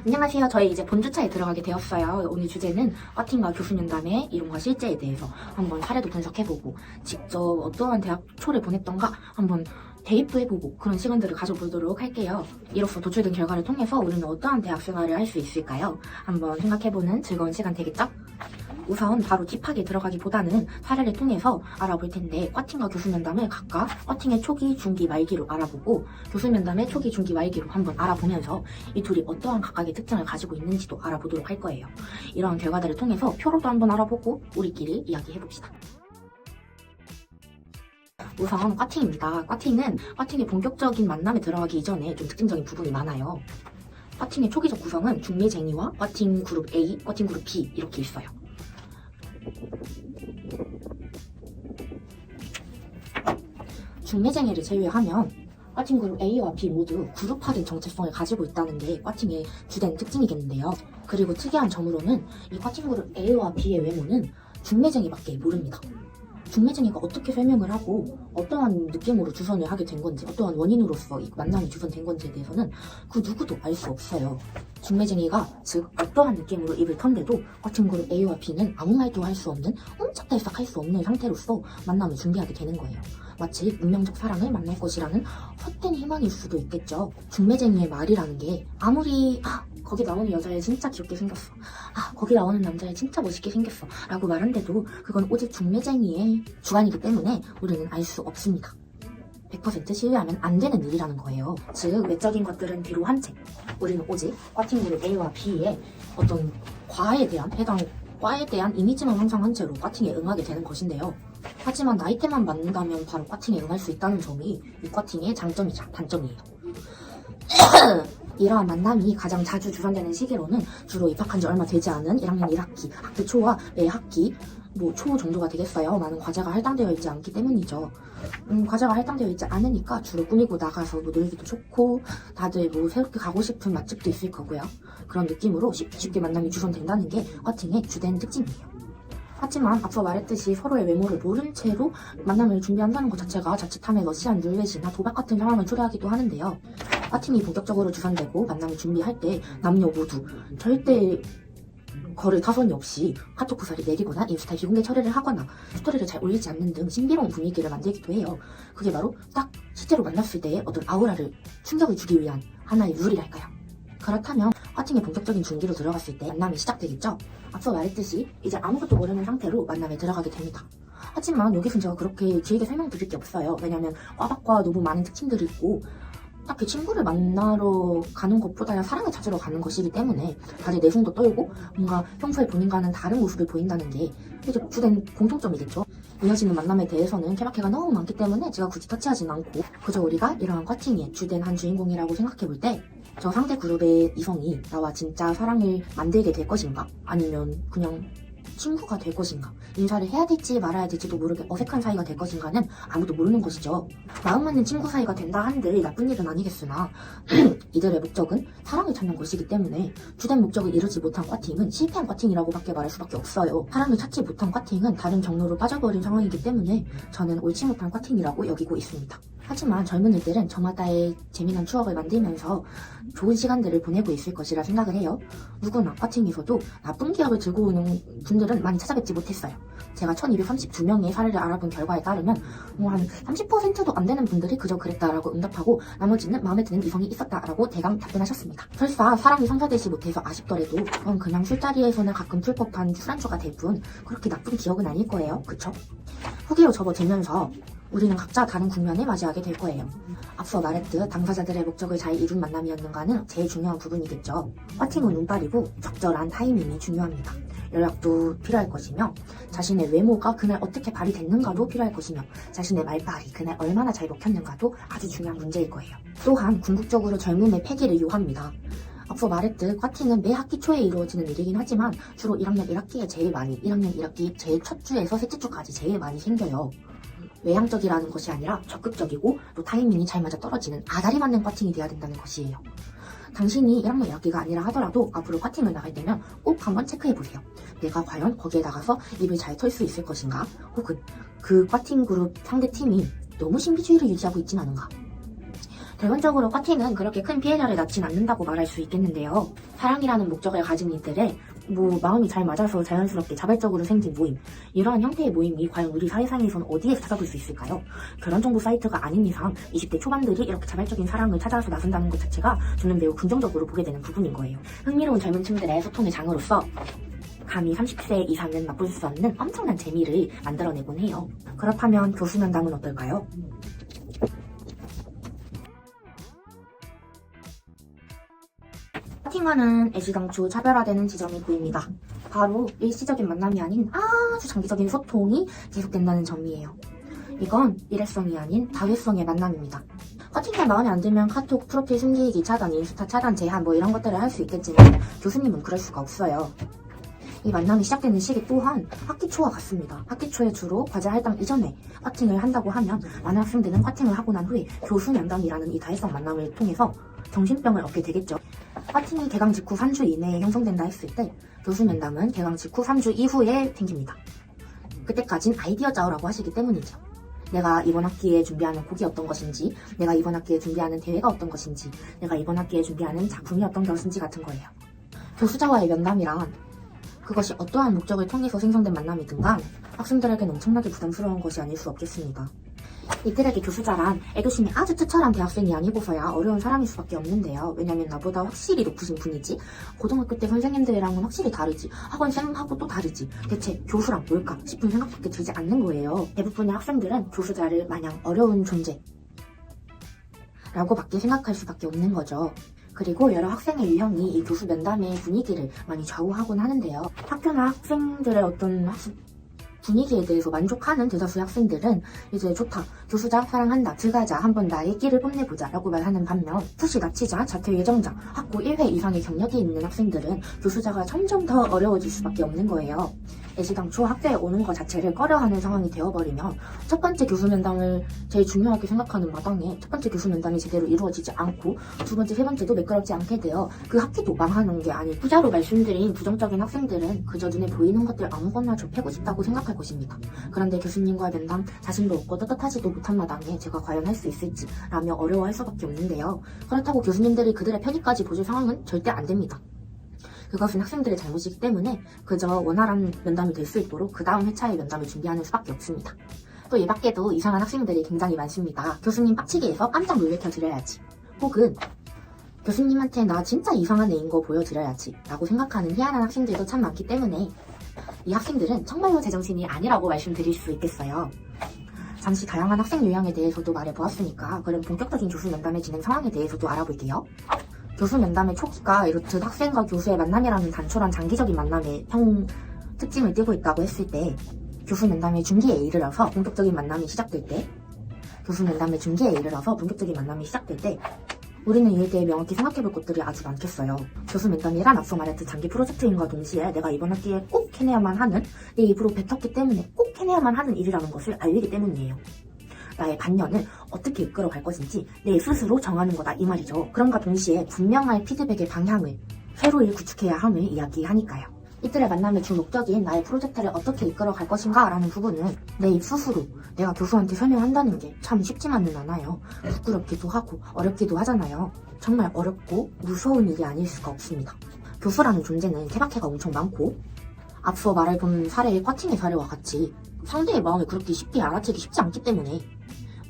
안녕하세요. 저희 이제 본주차에 들어가게 되었어요. 오늘 주제는 과팅과 교수면담의 이론과 실제에 대해서 한번 사례도 분석해보고 직접 어떠한 대학 초를 보냈던가 한번 대입도 해보고 그런 시간들을 가져보도록 할게요. 이로써 도출된 결과를 통해서 우리는 어떠한 대학 생활을 할 수 있을까요? 한번 생각해보는 즐거운 시간 되겠죠? 우선 바로 딥하게 들어가기보다는 사례를 통해서 알아볼 텐데 과팅과 교수면담을 각각 과팅의 초기, 중기, 말기로 알아보고 교수면담의 초기, 중기, 말기로 한번 알아보면서 이 둘이 어떠한 각각의 특징을 가지고 있는지도 알아보도록 할 거예요. 이러한 결과들을 통해서 표로도 한번 알아보고 우리끼리 이야기해봅시다. 우선 과팅입니다. 과팅의 본격적인 만남에 들어가기 이전에 좀 특징적인 부분이 많아요. 과팅의 초기적 구성은 중매쟁이와 과팅 그룹 A, 과팅 그룹 B 이렇게 있어요. 중매쟁이를 제외하면 과팅 그룹 A와 B 모두 그룹화된 정체성을 가지고 있다는 게 과팅의 주된 특징이겠는데요. 그리고 특이한 점으로는 이 과팅 그룹 A와 B의 외모는 중매쟁이밖에 모릅니다. 중매쟁이가 어떻게 설명을 하고 어떠한 느낌으로 주선을 하게 된 건지 어떠한 원인으로서 이 만남이 주선된 건지에 대해서는 그 누구도 알 수 없어요. 중매쟁이가 즉 어떠한 느낌으로 입을 턴데도 과팅 그룹 A와 B는 아무 말도 할 수 없는 옴짝달싹 할 수 없는 상태로서 만남을 준비하게 되는 거예요. 마치 운명적 사랑을 만날 것이라는 헛된 희망일 수도 있겠죠. 중매쟁이의 말이라는 게 아무리 거기 나오는 여자애 진짜 귀엽게 생겼어. 거기 나오는 남자애 진짜 멋있게 생겼어. 라고 말한데도 그건 오직 중매쟁이의 주관이기 때문에 우리는 알 수 없습니다. 100% 신뢰하면 안 되는 일이라는 거예요. 즉 외적인 것들은 뒤로 한 채 우리는 오직 과팅 그룹 A와 B의 어떤 해당 과에 대한 이미지만 형성한 채로 과팅에 응하게 되는 것인데요. 하지만 나이테만 맞는다면 바로 과팅에 응할 수 있다는 점이 이 과팅의 장점이자 단점이에요. 이러한 만남이 가장 자주 주선되는 시기로는 주로 입학한 지 얼마 되지 않은 1학년 1학기, 학기 초와 매 학기 초 정도가 되겠어요. 많은 과제가 할당되어 있지 않기 때문이죠. 과제가 할당되어 있지 않으니까 주로 꾸미고 나가서 놀기도 좋고 다들 새롭게 가고 싶은 맛집도 있을 거고요. 그런 느낌으로 쉽게 만남이 주선된다는 게 과팅의 주된 특징이에요. 하지만 앞서 말했듯이 서로의 외모를 모른 채로 만남을 준비한다는 것 자체가 자칫하면 러시안 룰렛이나 도박 같은 상황을 초래하기도 하는데요. 과팅이 본격적으로 주선되고 만남을 준비할 때 남녀 모두 절대 거를 타선이 없이 카톡 구사를 내리거나 인스타에 비공개 처리를 하거나 스토리를 잘 올리지 않는 등 신비로운 분위기를 만들기도 해요. 그게 바로 딱 실제로 만났을 때의 어떤 아우라를 충격을 주기 위한 하나의 룰이랄까요. 그렇다면 과팅의 본격적인 준비로 들어갔을 때 만남이 시작되겠죠? 앞서 말했듯이 이제 아무것도 모르는 상태로 만남에 들어가게 됩니다. 하지만 여기서 제가 그렇게 길게 설명드릴 게 없어요. 왜냐면 과학과 너무 많은 특징들이 있고 딱히 친구를 만나러 가는 것보다야 사랑을 찾으러 가는 것이기 때문에 다들 내숭도 떨고 뭔가 평소에 본인과는 다른 모습을 보인다는 게 이제 주된 공통점이겠죠. 이어지는 만남에 대해서는 케바케가 너무 많기 때문에 제가 굳이 터치하진 않고 그저 우리가 이러한 과팅의 주된 한 주인공이라고 생각해볼 때 저 상대 그룹의 이성이 나와 진짜 사랑을 만들게 될 것인가 아니면 그냥 친구가 될 것인가 인사를 해야 될지 말아야 될지도 모르게 어색한 사이가 될 것인가는 아무도 모르는 것이죠. 마음 맞는 친구 사이가 된다 한들 나쁜 일은 아니겠으나 이들의 목적은 사랑을 찾는 것이기 때문에 주된 목적을 이루지 못한 과팅은 실패한 과팅이라고밖에 말할 수밖에 없어요. 사랑을 찾지 못한 과팅은 다른 경로로 빠져버린 상황이기 때문에 저는 옳지 못한 과팅이라고 여기고 있습니다. 하지만 젊은이들은 저마다의 재미난 추억을 만들면서 좋은 시간들을 보내고 있을 것이라 생각을 해요. 누구나 과팅에서도 나쁜 기억을 들고 오는 분들은 많이 찾아뵙지 못했어요. 제가 1232명의 사례를 알아본 결과에 따르면 한 30%도 안 되는 분들이 그저 그랬다라고 응답하고 나머지는 마음에 드는 이성이 있었다라고 대강 답변하셨습니다. 설사 사랑이 성사되지 못해서 아쉽더라도 그냥 술자리에서는 가끔 풀 법한 술안주가 될 뿐 그렇게 나쁜 기억은 아닐 거예요. 그쵸? 후기로 접어들면서 우리는 각자 다른 국면을 맞이하게 될 거예요. 앞서 말했듯 당사자들의 목적을 잘 이룬 만남이었는가는 제일 중요한 부분이겠죠. 과팅은 운빨이고 적절한 타이밍이 중요합니다. 연락도 필요할 것이며 자신의 외모가 그날 어떻게 발휘됐는가도 필요할 것이며 자신의 말빨이 그날 얼마나 잘 먹혔는가도 아주 중요한 문제일 거예요. 또한 궁극적으로 젊음의 패기를 요합니다. 앞서 말했듯 과팅은 매 학기 초에 이루어지는 일이긴 하지만 주로 1학년 1학기에 제일 많이 1학년 1학기 제일 첫 주에서 셋째 주까지 제일 많이 생겨요. 외향적이라는 것이 아니라 적극적이고 또 타이밍이 잘 맞아 떨어지는 아다리 맞는 과팅이 돼야 된다는 것이에요. 당신이 1학년 1학기가 아니라 하더라도 앞으로 과팅을 나갈 때면 꼭 한번 체크해보세요. 내가 과연 거기에 나가서 입을 잘 털 수 있을 것인가 혹은 그 과팅 그룹 상대 팀이 너무 신비주의를 유지하고 있진 않은가. 결론적으로 커팅은 그렇게 큰 피해자를 낳진 않는다고 말할 수 있겠는데요. 사랑이라는 목적을 가진 이들의 마음이 잘 맞아서 자연스럽게 자발적으로 생긴 모임, 이러한 형태의 모임이 과연 우리 사회상에서는 어디에서 찾아볼 수 있을까요? 결혼 정보 사이트가 아닌 이상 20대 초반들이 이렇게 자발적인 사랑을 찾아서 나선다는 것 자체가 저는 매우 긍정적으로 보게 되는 부분인 거예요. 흥미로운 젊은 층들의 소통의 장으로서 감히 30세 이상은 맛볼 수 없는 엄청난 재미를 만들어내곤 해요. 그렇다면 교수 면담은 어떨까요? 커팅하는 애시당초 차별화되는 지점이 보입니다. 바로 일시적인 만남이 아닌 아주 장기적인 소통이 계속된다는 점이에요. 이건 일회성이 아닌 다회성의 만남입니다. 커팅에 마음에 안 들면 카톡 프로필 숨기기 차단, 인스타 차단, 제한 이런 것들을 할 수 있겠지만 교수님은 그럴 수가 없어요. 이 만남이 시작되는 시기 또한 학기 초와 같습니다. 학기 초에 주로 과제 할당 이전에 커팅을 한다고 하면 많은 학생들은 커팅을 하고 난 후에 교수 면담이라는 이 다회성 만남을 통해서 정신병을 얻게 되겠죠. 커팅이 개강 직후 3주 이내에 형성된다 했을 때 교수 면담은 개강 직후 3주 이후에 생깁니다. 그때까진 아이디어 짜오라고 하시기 때문이죠. 내가 이번 학기에 준비하는 곡이 어떤 것인지, 내가 이번 학기에 준비하는 대회가 어떤 것인지, 내가 이번 학기에 준비하는 작품이 어떤 것인지 같은 거예요. 교수자와의 면담이란 그것이 어떠한 목적을 통해서 생성된 만남이든 간 학생들에게는 엄청나게 부담스러운 것이 아닐 수 없겠습니다. 이들에게 교수자란 애교심이 아주 투철한 대학생이 아니고서야 어려운 사람일 수밖에 없는데요. 왜냐면 나보다 확실히 높으신 분이지, 고등학교 때 선생님들이랑은 확실히 다르지, 학원생하고 또 다르지, 대체 교수란 뭘까 싶은 생각밖에 들지 않는 거예요. 대부분의 학생들은 교수자를 마냥 어려운 존재라고 밖에 생각할 수밖에 없는 거죠. 그리고 여러 학생의 유형이 이 교수 면담의 분위기를 많이 좌우하곤 하는데요. 학교나 학생들의 어떤 분위기에 대해서 만족하는 대다수의 학생들은 이제 좋다, 교수자 사랑한다, 들어가자, 한번 나의 끼를 뽐내보자 라고 말하는 반면 수시 납치자, 자퇴 예정자, 학고 1회 이상의 경력이 있는 학생들은 교수자가 점점 더 어려워질 수밖에 없는 거예요. 애시당초 학교에 오는 것 자체를 꺼려하는 상황이 되어버리면 첫 번째 교수 면담을 제일 중요하게 생각하는 마당에 첫 번째 교수 면담이 제대로 이루어지지 않고 두 번째, 세 번째도 매끄럽지 않게 되어 그 학기도 망하는 게 아니고, 후자로 말씀드린 부정적인 학생들은 그저 눈에 보이는 것들 아무거나 좁히고 싶다고 생각할 것입니다. 그런데 교수님과의 면담 자신도 없고 떳떳하지도 못한 마당에 제가 과연 할 수 있을지 라며 어려워할 수밖에 없는데요. 그렇다고 교수님들이 그들의 편의까지 보실 상황은 절대 안 됩니다. 그것은 학생들의 잘못이기 때문에 그저 원활한 면담이 될 수 있도록 그 다음 회차의 면담을 준비하는 수밖에 없습니다. 또 이 밖에도 이상한 학생들이 굉장히 많습니다. 교수님 빡치게 해서 깜짝 놀래켜 드려야지, 혹은 교수님한테 나 진짜 이상한 애인 거 보여드려야지 라고 생각하는 희한한 학생들도 참 많기 때문에 이 학생들은 정말로 제정신이 아니라고 말씀드릴 수 있겠어요. 잠시 다양한 학생 유형에 대해서도 말해보았으니까 그럼 본격적인 교수 면담의 진행 상황에 대해서도 알아볼게요. 교수 면담의 초기가 이렇듯 학생과 교수의 만남이라는 단촐한 장기적인 만남의 특징을 띠고 있다고 했을 때, 교수 면담의 중기에 이르러서 본격적인 만남이 시작될 때, 우리는 이에 대해 명확히 생각해볼 것들이 아주 많겠어요. 교수 면담이란 앞서 말했듯 장기 프로젝트인과 동시에 내가 이번 학기에 꼭 해내야만 하는, 내 입으로 뱉었기 때문에 꼭 해내야만 하는 일이라는 것을 알리기 때문이에요. 나의 반년을 어떻게 이끌어갈 것인지 내 스스로 정하는 거다 이 말이죠. 그럼과 동시에 분명한 피드백의 방향을 새로이 구축해야 함을 이야기하니까요. 이들의 만남의 주 목적인 나의 프로젝트를 어떻게 이끌어갈 것인가 라는 부분은 내 입 스스로 내가 교수한테 설명한다는 게 참 쉽지만은 않아요. 부끄럽기도 하고 어렵기도 하잖아요. 정말 어렵고 무서운 일이 아닐 수가 없습니다. 교수라는 존재는 케바케가 엄청 많고, 앞서 말해본 사례의 커팅의 사례와 같이 상대의 마음을 그렇게 쉽게 알아채기 쉽지 않기 때문에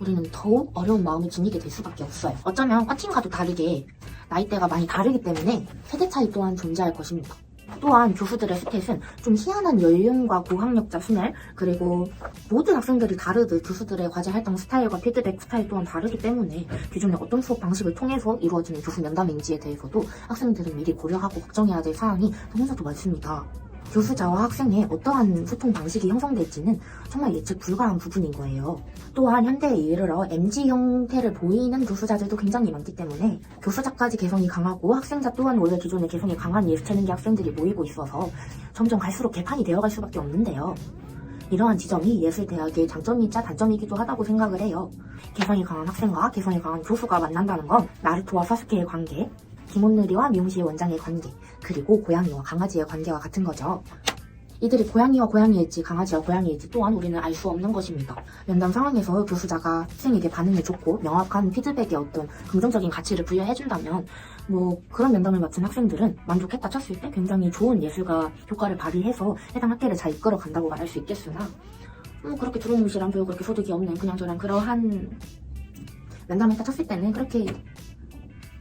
우리는 더욱 어려운 마음을 지니게 될 수밖에 없어요. 어쩌면 커팅과도 다르게 나이대가 많이 다르기 때문에 세대 차이 또한 존재할 것입니다. 또한 교수들의 스탯은 좀 희한한 연륜과 고학력자 순혈, 그리고 모든 학생들이 다르듯 교수들의 과제 활동 스타일과 피드백 스타일 또한 다르기 때문에 기존의 어떤 수업 방식을 통해서 이루어지는 교수 면담인지에 대해서도 학생들은 미리 고려하고 걱정해야 될 사항이 너무나도 많습니다. 교수자와 학생의 어떠한 소통 방식이 형성될지는 정말 예측 불가한 부분인 거예요. 또한 현대에 이르러 MZ 형태를 보이는 교수자들도 굉장히 많기 때문에 교수자까지 개성이 강하고 학생자 또한 원래 기존에 개성이 강한 예술체능계 학생들이 모이고 있어서 점점 갈수록 개판이 되어갈 수밖에 없는데요. 이러한 지점이 예술대학의 장점이자 단점이기도 하다고 생각을 해요. 개성이 강한 학생과 개성이 강한 교수가 만난다는 건 나루토와 사스케의 관계, 김온누리와 미용실 원장의 관계, 그리고 고양이와 강아지의 관계와 같은 거죠. 이들이 고양이와 고양이일지 강아지와 고양이일지 또한 우리는 알 수 없는 것입니다. 면담 상황에서 교수자가 학생에게 반응이 좋고 명확한 피드백에 어떤 긍정적인 가치를 부여해준다면 뭐 그런 면담을 마친 학생들은 만족했다 쳤을 때 굉장히 좋은 예술가 효과를 발휘해서 해당 학계를 잘 이끌어 간다고 말할 수 있겠으나 그렇게 두루뭉실한 별로 그렇게 소득이 없는 그냥저냥 그러한 면담을 딱 쳤을 때는 그렇게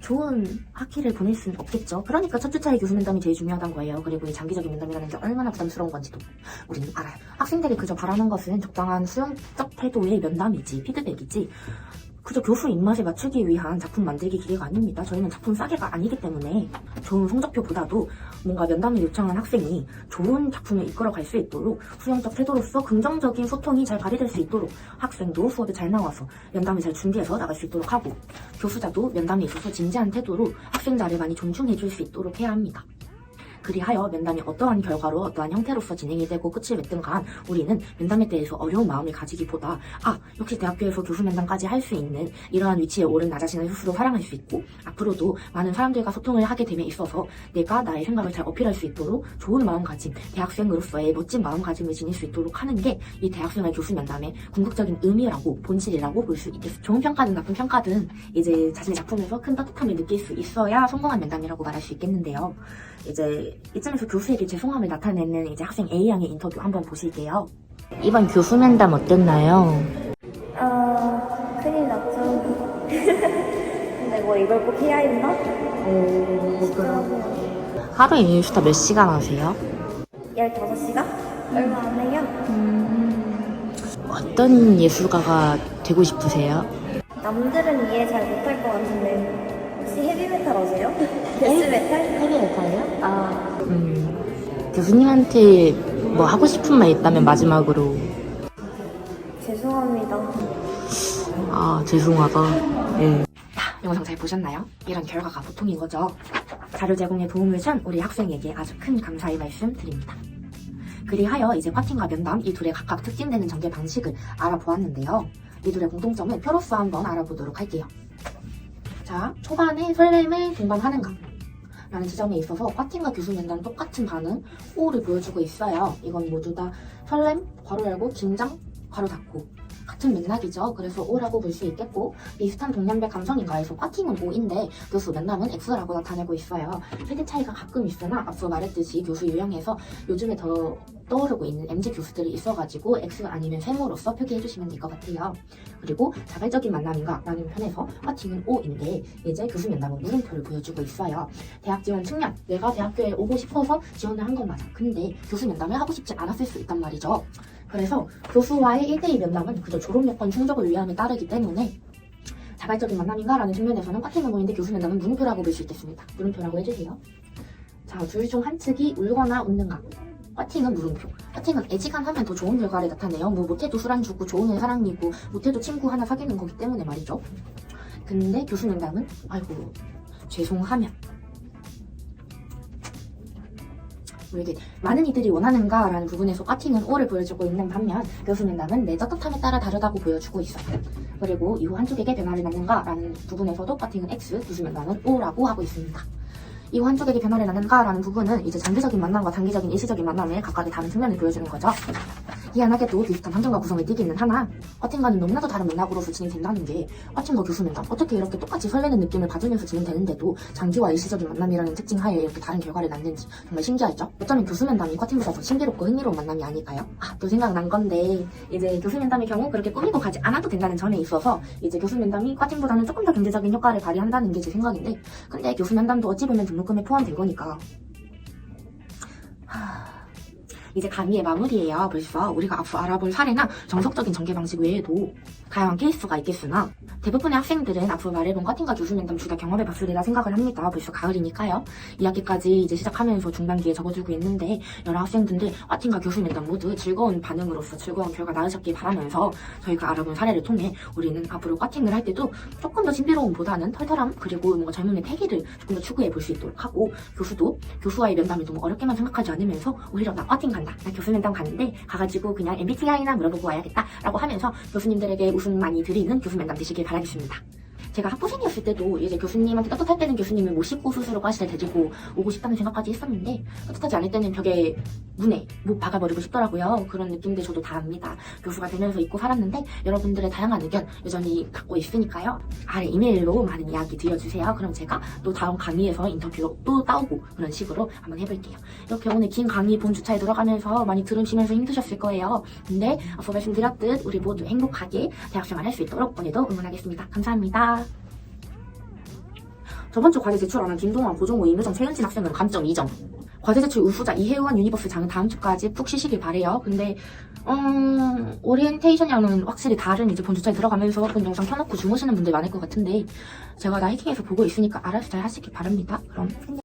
좋은 학기를 보낼 수는 없겠죠. 그러니까 첫 주차의 교수 면담이 제일 중요하단 거예요. 그리고 이 장기적인 면담이라는 게 얼마나 부담스러운 건지도 우리는 알아요. 학생들이 그저 바라는 것은 적당한 수용적 태도의 면담이지 피드백이지 그저 교수 입맛에 맞추기 위한 작품 만들기 기계가 아닙니다. 저희는 작품 싸게가 아니기 때문에 좋은 성적표보다도 뭔가 면담을 요청한 학생이 좋은 작품을 이끌어갈 수 있도록 수용적 태도로서 긍정적인 소통이 잘 발휘될 수 있도록 학생도 수업에 잘 나와서 면담을 잘 준비해서 나갈 수 있도록 하고 교수자도 면담에 있어서 진지한 태도로 학생자를 많이 존중해 줄 수 있도록 해야 합니다. 그리하여 면담이 어떠한 결과로 어떠한 형태로서 진행이 되고 끝을 맺든 간 우리는 면담에 대해서 어려운 마음을 가지기보다 역시 대학교에서 교수 면담까지 할 수 있는 이러한 위치에 오른 나 자신을 스스로 사랑할 수 있고 앞으로도 많은 사람들과 소통을 하게 됨에 있어서 내가 나의 생각을 잘 어필할 수 있도록 좋은 마음가짐, 대학생으로서의 멋진 마음가짐을 지닐 수 있도록 하는 게 이 대학생활 교수 면담의 궁극적인 의미라고 본질이라고 볼 수 있겠습니다. 좋은 평가든 나쁜 평가든 이제 자신의 작품에서 큰 따뜻함을 느낄 수 있어야 성공한 면담이라고 말할 수 있겠는데요. 이제 이쯤에서 교수에게 죄송함을 나타내는 이제 학생 A양의 인터뷰 한번 보실게요. 이번 교수 면담 어땠나요? 큰일 났죠. 근데 뭐 이걸 꼭 해야 했나? 그럼 하루에 일수다 몇 시간 하세요? 15시간? 얼마 안 해요. 어떤 예술가가 되고 싶으세요? 남들은 이해 잘 못할 것 같은데 혹시 헤비메탈 아세요? 데스메탈? 헤비메탈이요? 교수님한테 뭐 하고 싶은 말 있다면 마지막으로. 죄송합니다. 죄송하다. 예. 영상 잘 보셨나요? 이런 결과가 보통인 거죠. 자료 제공에 도움을 준 우리 학생에게 아주 큰 감사의 말씀 드립니다. 그리하여 이제 파팅과 면담 이 둘의 각각 특징되는 전개 방식을 알아보았는데요. 이 둘의 공통점을 표로서 한번 알아보도록 할게요. 자, 초반에 설렘을 동반하는가? 라는 지점에 있어서 파팅과 교수 면담 똑같은 반응 O를 보여주고 있어요. 이건 모두 다 설렘, 괄호 열고, 긴장, 괄호 닫고 같은 맥락이죠. 그래서 O라고 볼 수 있겠고 비슷한 동년배 감성인가에서 파팅은 O인데 교수 면담은 X라고 나타내고 있어요. 세대 차이가 가끔 있으나 앞서 말했듯이 교수 유형에서 요즘에 더 떠오르고 있는 MZ 교수들이 있어가지고 X 아니면 세모로서 표기해주시면 될 것 같아요. 그리고 자발적인 만남인가 라는 편에서 파팅은 O인데 이제 교수 면담은 물음표를 보여주고 있어요. 대학 지원 측면, 내가 대학교에 오고 싶어서 지원을 한 건 맞아. 근데 교수 면담을 하고 싶지 않았을 수 있단 말이죠. 그래서 교수와의 1대1 면담은 그저 졸업 여건 충족을 위함에 따르기 때문에 자발적인 만남인가 라는 측면에서는 파팅은 O인데 교수 면담은 물음표라고 볼 수 있겠습니다. 물음표라고 해주세요. 자, 둘 중 한 측이 울거나 웃는가? 파팅은 물음표. 파팅은 애지간하면 더 좋은 결과를 나타내요. 뭐 못해도 술 안 주고 좋은 애 사랑이고 못해도 친구 하나 사귀는 거기 때문에 말이죠. 근데 교수 면담은 죄송하면 이게 많은 이들이 원하는가 라는 부분에서 파팅은 O를 보여주고 있는 반면 교수 면담은 내 떳떳함에 따라 다르다고 보여주고 있어요. 그리고 이후 한쪽에게 변화를 낳는가 라는 부분에서도 파팅은 X, 교수 면담은 O라고 하고 있습니다. 이후 한쪽에게 변화를 낳는가 라는 부분은 이제 장기적인 만남과 단기적인 일시적인 만남의 각각의 다른 측면을 보여주는 거죠. 희한하게도 비슷한 환경과 구성을 띠기는 하나 파팅과는 너무나도 다른 맥락으로서 진행된다는 게 파팅과 교수 면담 어떻게 이렇게 똑같이 설레는 느낌을 받으면서 진행되는데도 장기와 일시적인 만남이라는 특징 하에 이렇게 다른 결과를 낳는지 정말 신기하죠? 어쩌면 교수 면담이 파팅보다 더 신비롭고 흥미로운 만남이 아닐까요? 또 생각난 건데 이제 교수 면담의 경우 그렇게 꾸미고 가지 않아도 된다는 점에 있어서 이제 교수 면담이 파팅보다는 조금 더 경제적인 효과를 발휘한다는 게 제 생각인데 근데 교수 면담도 어찌 보면 등록금에 포함된 거니까 이제 강의의 마무리예요. 벌써 우리가 앞서 알아볼 사례나 정석적인 전개 방식 외에도 다양한 케이스가 있겠으나 대부분의 학생들은 앞서 말해본 파팅과 교수 면담 둘 다 경험해봤으리라 생각을 합니다. 벌써 가을이니까요. 2학기까지 이제 시작하면서 중반기에 접어들고 있는데 여러 학생분들 파팅과 교수 면담 모두 즐거운 반응으로서 즐거운 결과 낳으셨길 바라면서 저희가 알아본 사례를 통해 우리는 앞으로 파팅을 할 때도 조금 더 신비로움보다는 털털함 그리고 뭔가 젊음의 패기를 조금 더 추구해 볼 수 있도록 하고 교수도 교수와의 면담을 너무 어렵게만 생각하지 않으면서 오히려 나 파팅 간다. 나 교수 면담 가는데 가가지고 그냥 MBTI나 물어보고 와야겠다 라고 하면서 교수님들에게 웃음 많이 드리는 교수 면담 되시길 바라겠습니다. 제가 학부생이었을 때도 이제 교수님한테 떳떳할 때는 교수님을 못 씹고 스스로 과실에 데리고 오고 싶다는 생각까지 했었는데 떳떳하지 않을 때는 벽에 문에 못 박아버리고 싶더라고요. 그런 느낌들 저도 다 압니다. 교수가 되면서 잊고 살았는데 여러분들의 다양한 의견 여전히 갖고 있으니까요. 아래 이메일로 많은 이야기 들려주세요. 그럼 제가 또 다음 강의에서 인터뷰로 또 따오고 그런 식으로 한번 해볼게요. 이렇게 오늘 긴 강의 본 주차에 들어가면서 많이 들으시면서 힘드셨을 거예요. 근데 앞서 말씀드렸듯 우리 모두 행복하게 대학생활 할 수 있도록 오늘도 응원하겠습니다. 감사합니다. 저번 주 과제 제출하는 김동완, 고종호, 임유정, 최은진 학생은 감점 2점. 과제 제출 우수자 이혜원 유니버스장은 다음 주까지 푹 쉬시길 바래요. 근데 오리엔테이션이랑은 확실히 다른 이제 본 주차에 들어가면서 본 영상 켜놓고 주무시는 분들 많을 것 같은데 제가 다 해킹해서 보고 있으니까 알아서 잘 하시길 바랍니다. 그럼 안녕.